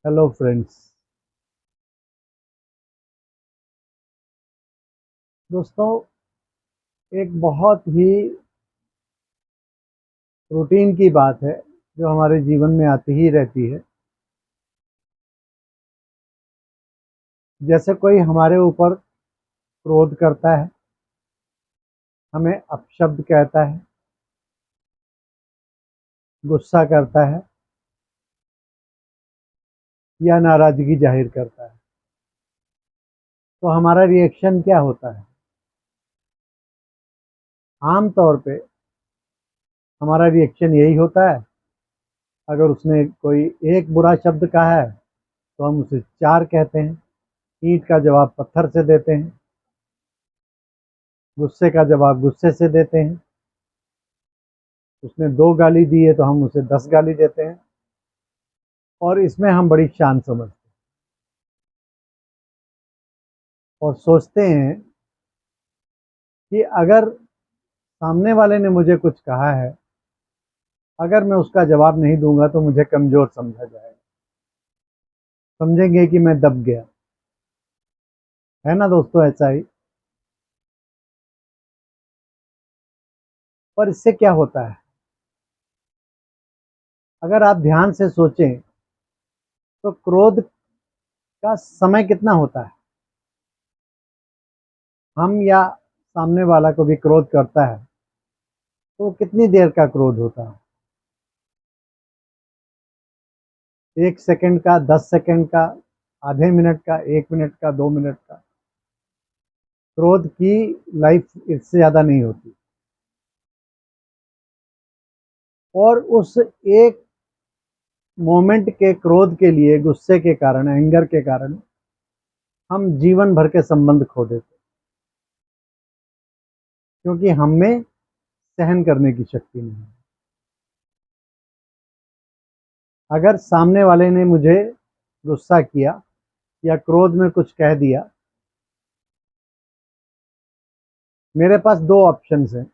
Hello friends. दोस्तों, एक बहुत ही रूटीन की बात है जो हमारे जीवन में आती ही रहती है। जैसे कोई हमारे ऊपर क्रोध करता है, हमें अपशब्द कहता है, गुस्सा करता है या नाराजगी जाहिर करता है, तो हमारा रिएक्शन क्या होता है? आम तौर पे हमारा रिएक्शन यही होता है। अगर उसने कोई एक बुरा शब्द कहा है तो हम उसे चार कहते हैं, ईंट का जवाब पत्थर से देते हैं, गुस्से का जवाब गुस्से से देते हैं। उसने 2 गाली दी है तो हम उसे 10 गाली देते हैं और इसमें हम बड़ी शान समझते हैं और सोचते हैं कि अगर सामने वाले ने मुझे कुछ कहा है, अगर मैं उसका जवाब नहीं दूंगा तो मुझे कमज़ोर समझा जाएगा, समझेंगे कि मैं दब गया। है ना दोस्तों, ऐसा ही। पर इससे क्या होता है? अगर आप ध्यान से सोचें तो क्रोध का समय कितना होता है? हम या सामने वाला को भी क्रोध करता है तो कितनी देर का क्रोध होता है? 1 सेकंड का, 10 सेकंड का, आधे मिनट का, 1 मिनट का, 2 मिनट का। क्रोध की लाइफ इससे ज़्यादा नहीं होती। और उस एक मोमेंट के क्रोध के लिए, गुस्से के कारण, एंगर के कारण हम जीवन भर के संबंध खो देते, क्योंकि हम में सहन करने की शक्ति नहीं है। अगर सामने वाले ने मुझे गुस्सा किया या क्रोध में कुछ कह दिया, मेरे पास 2 ऑप्शंस हैं।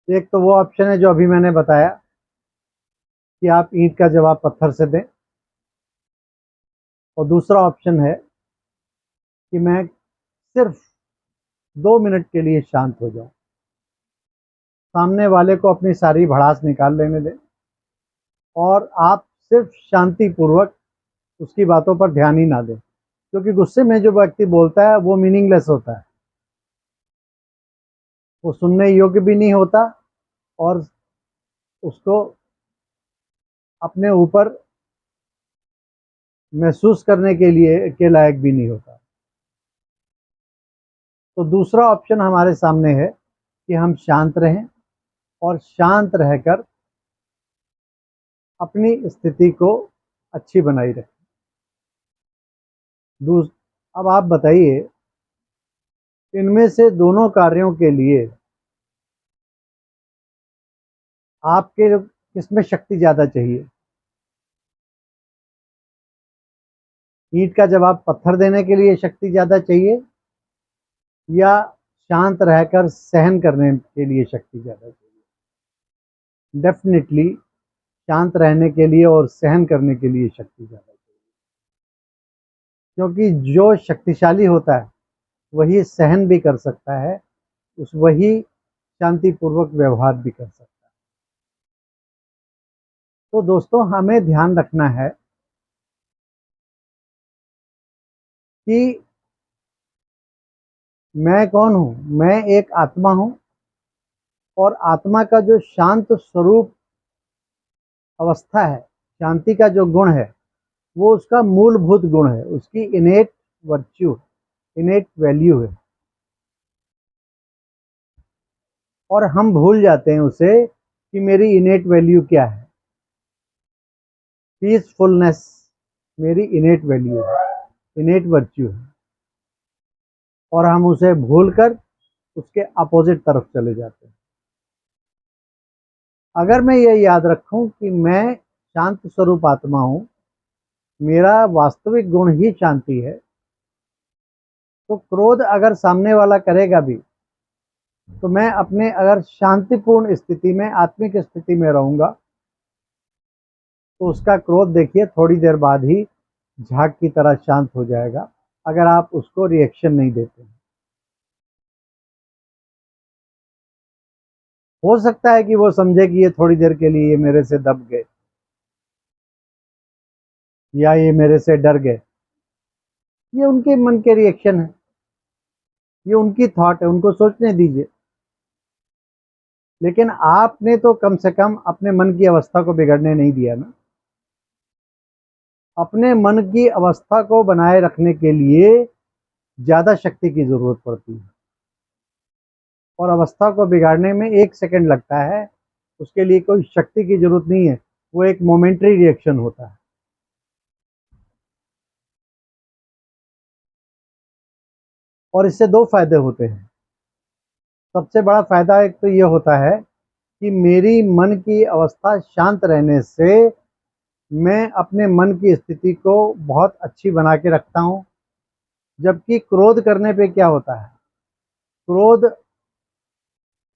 एक तो वो ऑप्शन है जो अभी मैंने बताया कि आप ईंट का जवाब पत्थर से दें, और दूसरा ऑप्शन है कि मैं सिर्फ 2 मिनट के लिए शांत हो जाऊं, सामने वाले को अपनी सारी भड़ास निकाल लेने दें और आप सिर्फ शांतिपूर्वक उसकी बातों पर ध्यान ही ना दें, क्योंकि गुस्से में जो व्यक्ति बोलता है वो मीनिंगलेस होता है, वो सुनने योग्य भी नहीं होता और उसको अपने ऊपर महसूस करने के लिए के लायक भी नहीं होता। तो दूसरा ऑप्शन हमारे सामने है कि हम शांत रहें और शांत रहकर अपनी स्थिति को अच्छी बनाई रखें। अब आप बताइए, इनमें से दोनों कार्यों के लिए आपके किसमें शक्ति ज़्यादा चाहिए? ईंट का जवाब पत्थर देने के लिए शक्ति ज़्यादा चाहिए या शांत रहकर सहन करने के लिए शक्ति ज़्यादा चाहिए? डेफिनेटली शांत रहने के लिए और सहन करने के लिए शक्ति ज़्यादा चाहिए, क्योंकि जो शक्तिशाली होता है वही सहन भी कर सकता है, वही शांतिपूर्वक व्यवहार भी कर सकता है। तो दोस्तों, हमें ध्यान रखना है कि मैं कौन हूँ? मैं एक आत्मा हूँ और आत्मा का जो शांत स्वरूप अवस्था है, शांति का जो गुण है, वो उसका मूलभूत गुण है, उसकी इनेट वर्च्यू, इनेट वैल्यू है। और हम भूल जाते हैं उसे कि मेरी इनेट वैल्यू क्या है। पीसफुलनेस मेरी इनेट वैल्यू है, इनेट वर्च्यू है, और हम उसे भूलकर उसके अपोजिट तरफ चले जाते हैं। अगर मैं ये याद रखूं कि मैं शांत स्वरूप आत्मा हूं, मेरा वास्तविक गुण ही शांति है, तो क्रोध अगर सामने वाला करेगा भी तो मैं अपने अगर शांतिपूर्ण स्थिति में, आत्मिक स्थिति में रहूंगा, तो उसका क्रोध देखिए थोड़ी देर बाद ही झाग की तरह शांत हो जाएगा, अगर आप उसको रिएक्शन नहीं देते। हो सकता है कि वो समझे कि ये थोड़ी देर के लिए ये मेरे से दब गए या ये मेरे से डर गए, ये उनके मन के रिएक्शन है, ये उनकी थॉट है, उनको सोचने दीजिए। लेकिन आपने तो कम से कम अपने मन की अवस्था को बिगड़ने नहीं दिया ना। अपने मन की अवस्था को बनाए रखने के लिए ज़्यादा शक्ति की ज़रूरत पड़ती है, और अवस्था को बिगाड़ने में 1 सेकंड लगता है। उसके लिए कोई शक्ति की ज़रूरत नहीं है, वो एक मोमेंटरी रिएक्शन होता है। और इससे 2 फ़ायदे होते हैं। सबसे बड़ा फ़ायदा एक तो ये होता है कि मेरी मन की अवस्था शांत रहने से मैं अपने मन की स्थिति को बहुत अच्छी बना के रखता हूँ। जबकि क्रोध करने पे क्या होता है, क्रोध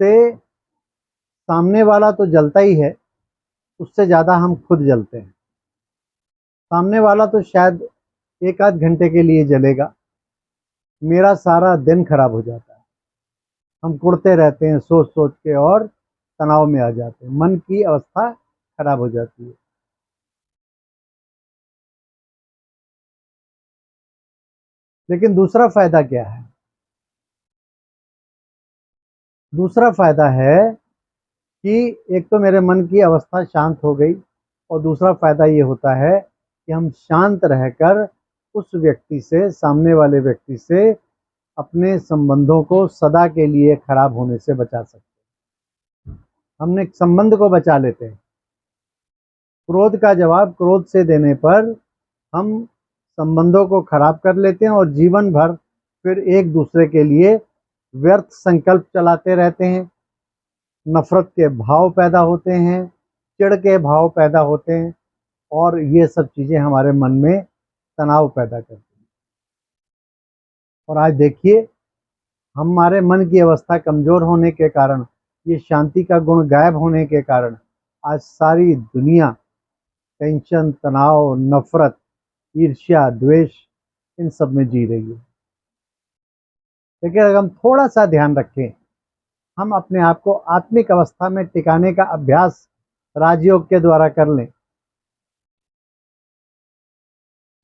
से सामने वाला तो जलता ही है, उससे ज़्यादा हम खुद जलते हैं। सामने वाला तो शायद 1 आध घंटे के लिए जलेगा, मेरा सारा दिन खराब हो जाता है। हम कुढ़ते रहते हैं सोच सोच के और तनाव में आ जाते हैं, मन की अवस्था खराब हो जाती है। लेकिन दूसरा फ़ायदा क्या है? दूसरा फ़ायदा है कि एक तो मेरे मन की अवस्था शांत हो गई, और दूसरा फ़ायदा ये होता है कि हम शांत रहकर उस व्यक्ति से, सामने वाले व्यक्ति से अपने संबंधों को सदा के लिए खराब होने से बचा सकते हैं। हमने संबंध को बचा लेते हैं। क्रोध का जवाब क्रोध से देने पर हम संबंधों को खराब कर लेते हैं, और जीवन भर फिर एक दूसरे के लिए व्यर्थ संकल्प चलाते रहते हैं। नफ़रत के भाव पैदा होते हैं, चिढ़ के भाव पैदा होते हैं, और ये सब चीज़ें हमारे मन में तनाव पैदा करती हैं। और आज देखिए, हमारे मन की अवस्था कमज़ोर होने के कारण, ये शांति का गुण गायब होने के कारण आज सारी दुनिया टेंशन, तनाव, नफ़रत, ईर्ष्या, द्वेष इन सब में जी रही है। लेकिन अगर हम थोड़ा-सा ध्यान रखें, हम अपने आप को आत्मिक अवस्था में टिकाने का अभ्यास राजयोग के द्वारा कर लें,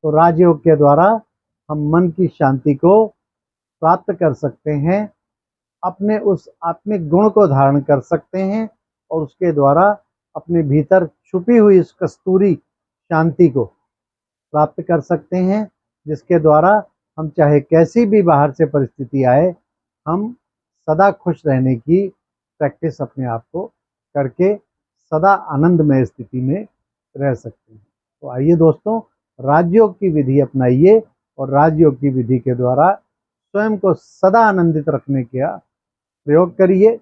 तो राजयोग के द्वारा हम मन की शांति को प्राप्त कर सकते हैं, अपने उस आत्मिक गुण को धारण कर सकते हैं, और उसके द्वारा अपने भीतर छुपी हुई उस कस्तूरी शांति को प्राप्त कर सकते हैं, जिसके द्वारा हम चाहे कैसी भी बाहर से परिस्थिति आए, हम सदा खुश रहने की प्रैक्टिस अपने आप को करके सदा आनंदमय स्थिति में रह सकते हैं। तो आइए दोस्तों, राजयोग की विधि अपनाइए, और राजयोग की विधि के द्वारा स्वयं को सदा आनंदित रखने का प्रयोग करिए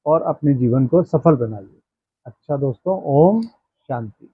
और अपने जीवन को सफल बनाइए। अच्छा दोस्तों, ओम शांति।